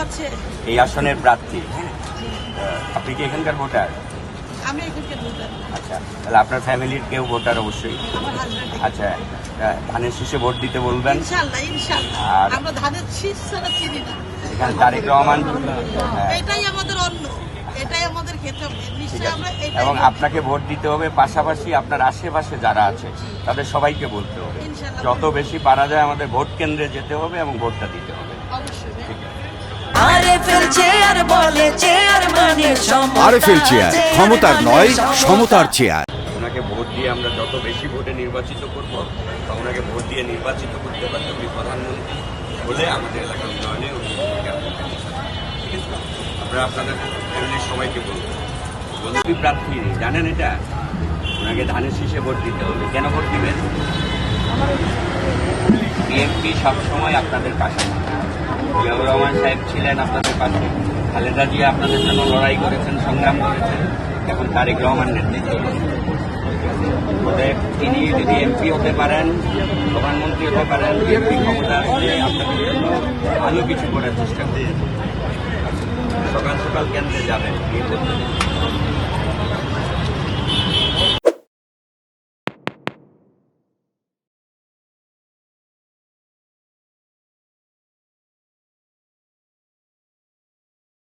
আছে। এই আসনের প্রার্থী। আপনি কি এখানকার ভোটার? আমি এখানকার ভোটার। আচ্ছা, তাহলে আপনার ফ্যামিলির কেউ ভোটার অবশ্যই। আমার হাজবেন্ড। আচ্ছা, ধানের শীষে ভোট দিতে বলবেন। ইনশাআল্লাহ ইনশাআল্লাহ। আর আমরা ধানের শীষ ছাড়া চিনি না। এখানে তারেক রহমান, এটাই আমাদের অন্য, এটাই আমাদের খেতে হবে। নিশ্চয়ই আমরা এটাই। এবং আপনাকে ভোট দিতে হবে, পাশাপাশি আপনার আশেপাশে যারা আছে তাদের সবাইকে বলতে হবে। ইনশাআল্লাহ। যত বেশি পারা যায় আমাদের ভোট কেন্দ্রে যেতে হবে এবং ভোটটা দিতে হবে। অবশ্যই। আরএফএল চেয়ার বলে চেয়ার মানে আরএফএল চেয়ার, ক্ষমতার নয় সমতার চেয়ার। ওনাকে ভোট দিয়ে আমরা যত বেশি ভোটে নির্বাচিত করব, বা ওনাকে ভোট দিয়ে নির্বাচিত করতে পারলে উনি প্রধানমন্ত্রী হলে আমাদের এলাকার উন্নয়নে উনি ভূমিকা রাখবেন। ঠিক আছে? আপনারা আপনাদের ফ্যামিলির সবাইকে বলবেন। মন্ত্রী প্রার্থী জানেন এটা, ওনাকে ধানের শীষে ভোট দিতে হবে। কেন ভোট দিবেন? বিএনপি সবসময় আপনাদের পাশে। জিয়াউর রহমান সাহেব ছিলেন আপনাদের পাশে, খালেদা জিয়া আপনাদের জন্য লড়াই করেছেন, সংগ্রাম করেছেন। এখন তারেক রহমান নেতৃত্বে তিনি যদি এমপি হতে পারেন, প্রধানমন্ত্রী হতে পারেন, বিএনপি ক্ষমতা আসলে আপনাদের জন্য ভালো কিছু করার চেষ্টা করবেন। সকাল সকাল কেন্দ্রে যাবেন,